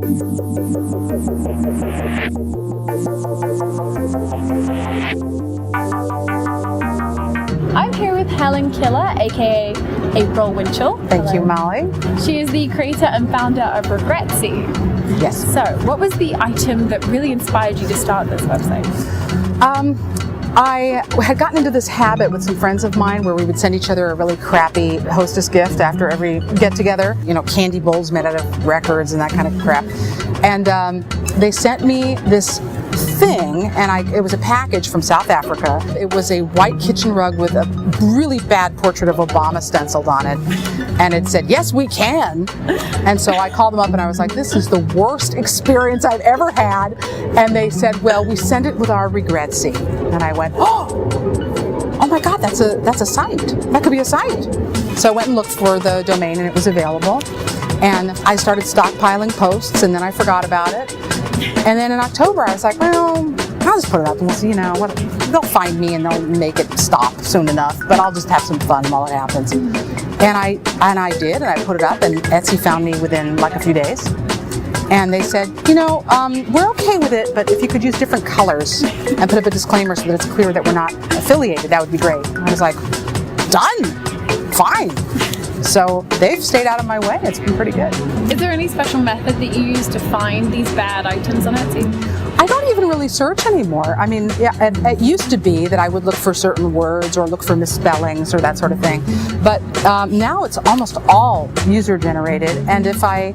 I'm here with Helen Killer, aka April Winchell. Thank you, Molly. She is the creator and founder of Regretsy. Yes. So, what was the item that really inspired you to start this website? I had gotten into this habit with some friends of mine where we would send each other a really crappy hostess gift after every get-together. You know, candy bowls made out of records and that kind of crap. And they sent me this thing, and it was a package from South Africa. It was a white kitchen rug with a really bad portrait of Obama stenciled on it. And it said, "Yes, we can." And so I called them up and I was like, "This is the worst experience I've ever had." And they said, "Well, we send it with our Regretsy." And I went, oh my God, that's a site. That could be a site. So I went and looked for the domain and it was available. And I started stockpiling posts and then I forgot about it. And then in October I was like, well, I'll just put it up and we'll see, they'll find me and they'll make it stop soon enough, but I'll just have some fun while it happens. And I did, and I put it up, and Etsy found me within like a few days. And they said, we're okay with it, but if you could use different colors and put up a disclaimer so that it's clear that we're not affiliated, that would be great. And I was like, done, fine. So they've stayed out of my way. It's been pretty good. Is there any special method that you use to find these bad items on Etsy? I don't even really search anymore. I mean, yeah, it used to be that I would look for certain words or look for misspellings or that sort of thing. But now it's almost all user generated. And if I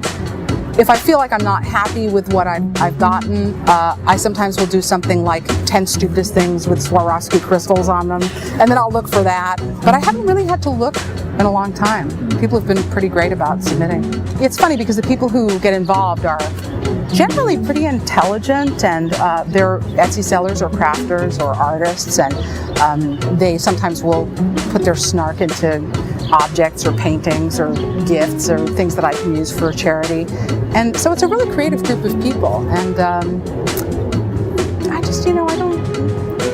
feel like I'm not happy with what I've gotten, I sometimes will do something like 10 stupidest things with Swarovski crystals on them, and then I'll look for that. But I haven't really had to look in a long time. People have been pretty great about submitting. It's funny because the people who get involved are generally pretty intelligent, and they're Etsy sellers or crafters or artists, and they sometimes will put their snark into objects or paintings or gifts or things that I can use for charity. And so it's a really creative group of people. And I just, I don't,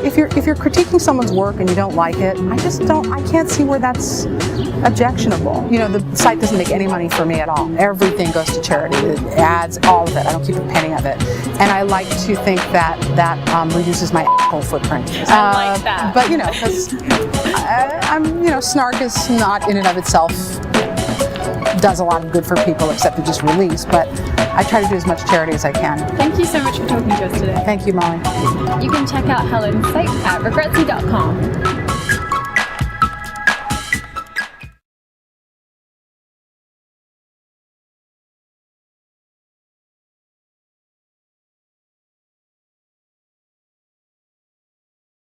if you're critiquing someone's work and you don't like it, I can't see where that's objectionable. The site doesn't make any money for me at all. Everything goes to charity. The ads, all of it. I don't keep a penny of it. And I like to think that reduces my whole footprint. I like that. But, because snark is not in and of itself does a lot of good for people except to just release, but I try to do as much charity as I can. Thank you so much for talking to us today. Thank you, Molly. You can check out Helen's site at regretsy.com.